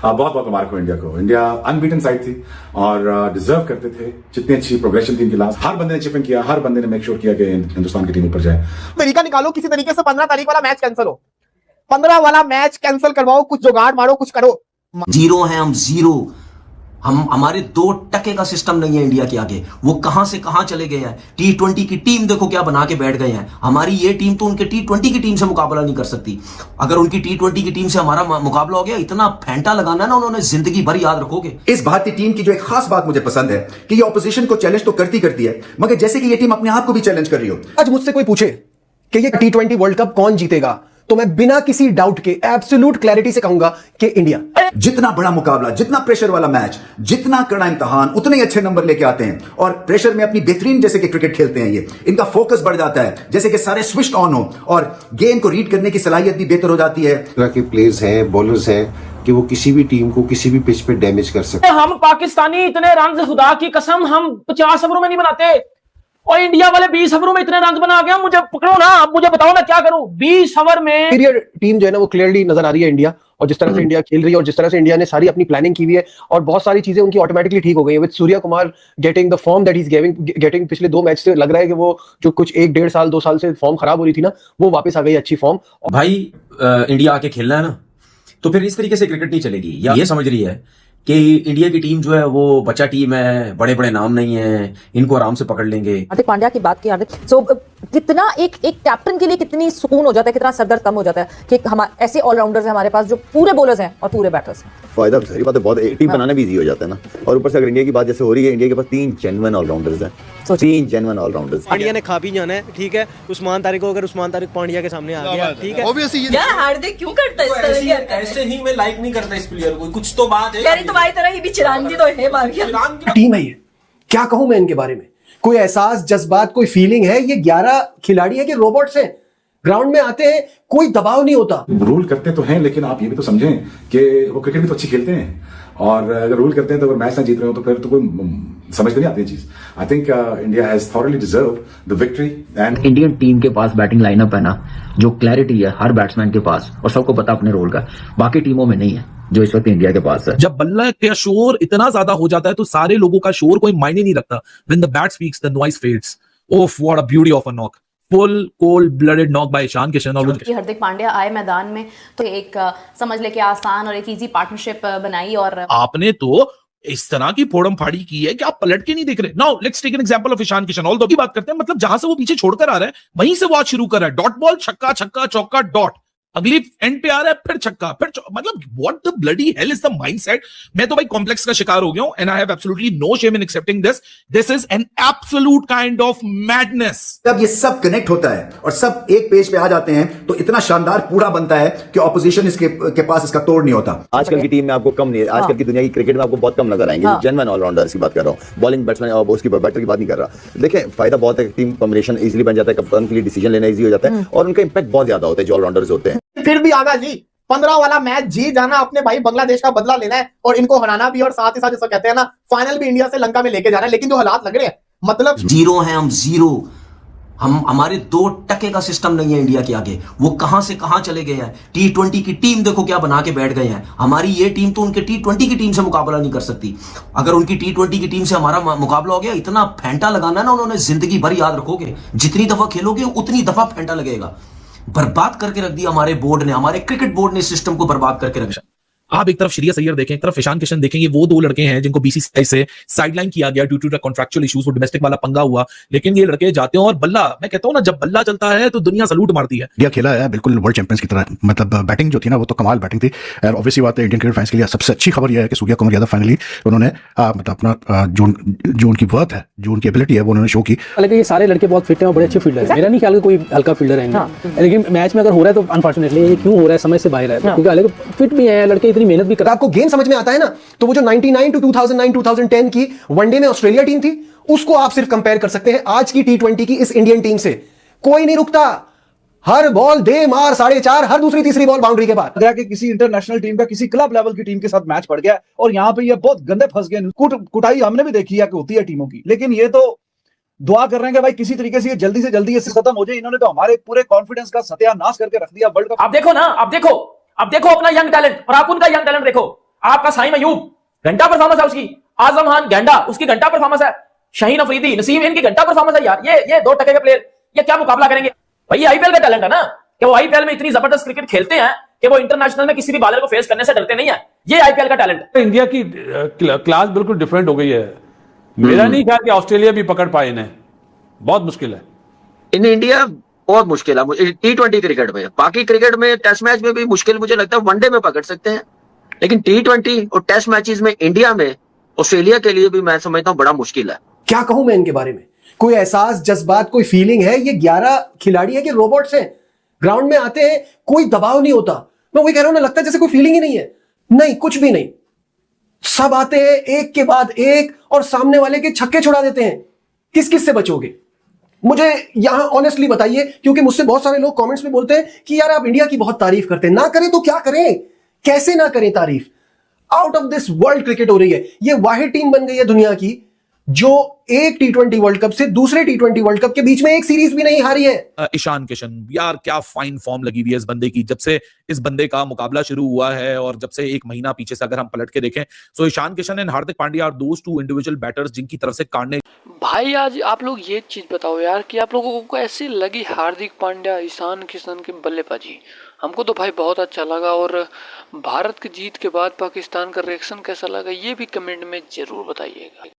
बहुत बहुत मुबारक हो इंडिया को। इंडिया अनबीटन साइड थी और डिजर्व करते थे। जितनी अच्छी प्रोग्रेशन थी इनकी लास्ट, हर बंदे ने चिपिंग किया, हर बंदे ने मेक श्योर किया कि हिंदुस्तान की टीम ऊपर जाए। तरीका निकालो किसी तरीके से 15 तारीख वाला मैच कैंसिल हो, 15 वाला मैच कैंसिल करवाओ, कुछ जुगाड़ मारो, कुछ करो। जीरो है हम, जीरो। हम हमारे 2% का सिस्टम नहीं है इंडिया के आगे। वो कहां से कहां चले गए हैं। T20 की टीम देखो क्या बना के बैठ गए हैं। हमारी ये टीम तो उनके T20 की टीम से मुकाबला नहीं कर सकती। अगर उनकी T20 की टीम से हमारा मुकाबला हो गया, इतना फेंटा लगाना ना उन्होंने, जिंदगी भर याद रखोगे। इस भारतीय टीम की जो एक खास बात मुझे पसंद है कि ये ऑपोजिशन को चैलेंज तो करती है, मगर जैसे कि ये टीम अपने आप को भी चैलेंज कर रही हो। आज मुझसे कोई पूछे कि ये T20 वर्ल्ड कप कौन जीतेगा, तो मैं बिना किसी डाउट के एब्सोल्यूट क्लैरिटी से कहूंगा कि इंडिया। जितना बड़ा मुकाबला, जितना प्रेशर वाला मैच, जितना कड़ा इम्तिहान, उतने ही अच्छे नंबर लेके आते हैं और प्रेशर में अपनी बेहतरीन जैसे कि क्रिकेट खेलते हैं। ये इनका फोकस बढ़ जाता है, जैसे कि सारे स्विच ऑन हो और गेम को रीड करने की सलाहियत भी बेहतर हो जाती है। तरह के प्लेयर्स हैं, बॉलर्स हैं कि वो किसी भी टीम को किसी भी पिच पे डैमेज कर सकते हैं। हम पाकिस्तानी इतने रन, खुदा की कसम, हम 50 ओवरों में नहीं बनाते और इंडिया वाले 20 ओवरों में इतने रन बना गया। मुझे पकड़ो ना, अब मुझे बताओ मैं क्या करूं 20 ओवर में। पीरियड टीम जो है ना वो क्लियरली नजर आ रही है इंडिया, और जिस तरह से इंडिया खेल रही है और जिस तरह से इंडिया ने सारी अपनी प्लानिंग की हुई है और बहुत सारी चीजें उनकी ऑटोमेटिकली ठीक हो गई है। With Surya Kumar getting the form that he is getting, पिछले 2 मैच से लग रहा है कि वो जो कुछ 1-1.5 साल 2 साल से फॉर्म खराब हो रही थी ना, वो वापस आ गई अच्छी फॉर्म। भाई इंडिया आके खेलना है ना, तो फिर इस तरीके से क्रिकेट नहीं चलेगी। या ये समझ रही है कि इंडिया की टीम जो है वो बच्चा टीम है, बड़े बड़े नाम नहीं है, इनको आराम से पकड़ लेंगे। हार्दिक पांड्या की बात की, हार्दिक कितना एक कैप्टन के लिए कितनी सुकून हो जाता है, कितना सरदर्द कम हो जाता है कि हम ऐसे ऑलराउंडर्स हैं हमारे पास जो पूरे बॉलर्स हैं और पूरे बैटर्स हैं। फायदा सारी बात है, बहुत टीम बनाना भी इजी हो जाता है ना। और ऊपर से अगर इंडिया की बात जैसे हो रही है, इंडिया के पास 3 जेन्युइन ऑलराउंडर्स हैं, 3 जेन्युइन ऑलराउंडर्स। पांड्या ने खा भी जाना है, ठीक है। उस्मान तारिक को, अगर उस्मान तारिक पांड्या के सामने आ गया, ठीक है। ऑब्वियसली यार हार्दिक क्यों करता है इस तरह की हरकतें? ऐसे ही मैं लाइक नहीं करता इस प्लेयर को, कुछ तो बात है यार तुम्हारी तरह ही भी चिरांगी तो है मारिया। टीम है ये, क्या कहूं मैं इनके बारे में। कोई एहसास, जज्बात, कोई फीलिंग है। ये 11 खिलाड़ी हैं कि रोबोट्स हैं। ग्राउंड में आते हैं, कोई दबाव नहीं होता। रूल करते तो हैं, लेकिन आप ये भी तो समझें कि वो क्रिकेट भी तो अच्छी खेलते हैं, और अगर रूल करते हैं तो अगर मैच ना जीत रहे हो तो फिर तो कोई समझ नहीं आती चीज। I think India has thoroughly deserved the victory. And Indian team के पास बैटिंग लाइनअप है ना, जो क्लैरिटी है हर बैट्समैन के पास, और सबको पता अपने रोल का, बाकी टीमों में नहीं है जो इस वक्त इंडिया के पास है। जब बल्ला का शोर इतना ज्यादा हो जाता है तो सारे लोगों का शोर कोई मायने नहीं रखता। When the bat speaks the noise fades. ओफ, what a beauty of a knock, full cold blooded knock by Ishan Kishan. और हार्दिक पांड्या आए मैदान में तो एक समझ ले के आसान और एक इजी पार्टनरशिप बनाई, और आपने तो इस तरह की फोड़म फाड़ी की है कि आप पलट के नहीं देख रहे। Now let's take an example of Ishan Kishan. ऑल की बात करते हैं, मतलब जहां से वो पीछे छोड़कर आ रहा है वहीं से वो आज शुरू कर रहा है। डॉट बॉल, छक्का छक्का चौका डॉट, अगली एंड पे आ रहा है, फिर छक्का, फिर मतलब what the bloody hell is the mindset. मैं तो भाई कॉम्प्लेक्स का शिकार हो गया हूं, and I have absolutely no shame in accepting this. This is an absolute kind of madness. जब ये सब कनेक्ट होता है और सब एक पेज पे आ जाते हैं तो इतना शानदार पूरा बनता है कि ऑपोजिशन के पास इसका तोड़ नहीं होता। आजकल की टीम में आपको कम नहीं है, आजकल की दुनिया की क्रिकेट में आपको बहुत कम नजर आएंगे जेन्युइन ऑलराउंडर्स की बात कर रहा हूँ। बॉलिंग बैट्समैन और उसकी बैटर की बात नहीं कर रहा। देखिए फायदा बहुत है, टीम कॉम्बिनेशन इजीली बन जाता है, कप्तान के लिए डिसीजन लेना इजी हो जाता है और उनका इंपैक्ट बहुत ज्यादा होता है जो ऑलराउंडर्स होते हैं। फिर भी आगा जी 15 वाला मैच जी जाना, अपने भाई बांग्लादेश का बदला लेना है और इनको हराना भी, और साथ ही साथ जैसा कहते हैं ना फाइनल भी इंडिया से लंका में लेके जाना है। लेकिन जो हालात लग रहे हैं, मतलब जीरो है हम, जीरो। हम हमारे 2% का सिस्टम नहीं है इंडिया के आगे। वो कहां से कहां चले गए हैं। T20 की टीम देखो क्या बना के बैठ गए हैं। हमारी ये टीम तो उनके T20 की टीम से मुकाबला नहीं कर सकती। अगर उनकी T20 की टीम से हमारा मुकाबला हो गया, इतना फेंटा लगाना ना उन्होंने, जिंदगी भर याद रखोगे। जितनी दफा खेलोगे उतनी दफा फेंटा लगेगा। बर्बाद करके रख दिया हमारे बोर्ड ने, हमारे क्रिकेट बोर्ड ने सिस्टम को बर्बाद करके रख दिया। आप एक तरफ श्रेयस अय्यर देखें, एक तरफ ईशान किशन देखेंगे, वो 2 लड़के हैं जिनको बीसीसीआई से साइडलाइन किया गया due to the contractual issues, वो डोमेस्टिक वाला पंगा हुआ। लेकिन ये लड़के जाते हैं और बल्ला, मैं कहता हूं ना, जब बल्ला चलता है तो दुनिया सलूट मारती है। इंडिया खेला है बिल्कुल वर्ल्ड चैंपियंस की तरह, मतलब बैटिंग जो थी ना वो तो कमाल बैटिंग थी। और ऑब्वियसली बात है इंडियन क्रिकेट फैंस के लिए सबसे अच्छी खबर यह है कि सूर्या कुमार यादव फाइनली उन्होंने मतलब अपना जो उनकी वर्थ है, जो उनकी एबिलिटी है, वो उन्होंने शो की। हालांकि ये सारे लड़के बहुत फिट हैं और बड़े अच्छे फील्डर हैं। मेरा नहीं ख्याल कोई हल्का फील्डर है, लेकिन मैच में अगर हो रहा है तो अनफॉर्चुनेटली ये क्यों हो रहा है, समझ से बाहर है। क्योंकि हालांकि फिट भी है लड़के, इतनी मेहनत भी कर। आपको गेम समझ में आता है ना, तो वो जो 99 टू 2009 2010 की वनडे में ऑस्ट्रेलिया टीम थी, उसको आप सिर्फ कंपेयर कर सकते हैं आज की T20 की इस इंडियन टीम से। कोई नहीं रुकता, हर बॉल दे मार 4.5, हर दूसरी तीसरी बॉल बाउंड्री के बाद। अगर कि किसी इंटरनेशनल टीम का किसी क्लब लेवल की टीम के साथ मैच पड़ गया और यहाँ पे ये बहुत गंदे फंस गए। कुटाई हमने भी देखी है कि होती है टीमों की, लेकिन ये तो दुआ कर रहे हैं कि भाई किसी तरीके से ये जल्दी से जल्दी इससे खत्म हो जाए। इन्होंने तो हमारे पूरे कॉन्फिडेंस का सत्यानाश करके रख दिया वर्ल्ड कप। अब देखो ना, अब देखो अपना यंग टैलेंट और आप उनका यंग टैलेंट देखो। आपका साइम अयूब घंटा परफॉर्मेंस है उसकी, आजम खान गेंडा उसकी घंटा परफॉर्मेंस है, शाहीन अफरीदी, नसीम इनकी घंटा परफॉर्मेंस है यार। ये 2 टके के प्लेयर ये क्या मुकाबला करेंगे भाई? ये आईपीएल का टैलेंट है ना कि वो आईपीएल में इतनी जबरदस्त क्रिकेट खेलते हैं कि वो इंटरनेशनल में किसी भी बादल को फेस करने से डरते नहीं है। ये आईपीएल का टैलेंट है। इंडिया की क्लास बिल्कुल डिफरेंट हो गई है। मेरा नहीं ख्याल कि ऑस्ट्रेलिया भी पकड़ पाए इन्हें, बहुत मुश्किल है इन इंडिया, बहुत मुश्किल है T20 क्रिकेट में। बाकी क्रिकेट में टेस्ट मैच में भी मुश्किल मुझे लगता है, वनडे में पकड़ सकते हैं, लेकिन T20 और टेस्ट मैचेस में इंडिया में ऑस्ट्रेलिया के लिए भी मैं समझता हूं बड़ा मुश्किल है। क्या कहूं मैं इनके बारे में? कोई एहसास, जज्बात, कोई फीलिंग है? ये 11 खिलाड़ी है कि रोबोट्स हैं? ग्राउंड में आते हैं, कोई दबाव नहीं होता। मैं वही कह रहा हूं ना, लगता है जैसे कोई फीलिंग ही नहीं है। नहीं, कुछ भी नहीं। सब आते हैं एक के बाद एक और सामने वाले के छक्के छुड़ा देते हैं। किस किस से बचोगे? मुझे यहां ऑनेस्टली बताइए, क्योंकि मुझसे बहुत सारे लोग कमेंट्स में बोलते हैं कि यार आप इंडिया की बहुत तारीफ करते हैं। ना करें तो क्या करें? कैसे ना करें तारीफ? Out of this world cricket हो रही है। ये वाहिद टीम बन गई है दुनिया की जो एक T20 वर्ल्ड कप से दूसरे T20 वर्ल्ड कप के बीच में एक सीरीज भी नहीं हारी है। ईशान किशन यार क्या फाइन फॉर्म लगी हुई है इस बंदे की, जब से इस बंदे का मुकाबला शुरू हुआ है और जब से 1 महीना पीछे से अगर हम पलट के देखें, so Ishan Kishan and Hardik Pandya are those 2 individual batters जिनकी तरफ से काटने। भाई आज आप लोग ये चीज बताओ यार कि आप लोगों को ऐसी लगी हार्दिक पांड्या, ईशान किशन की बल्लेबाजी? हमको तो भाई बहुत अच्छा लगा। और भारत की जीत के बाद पाकिस्तान का रिएक्शन कैसा लगा ये भी कमेंट में जरूर बताइएगा।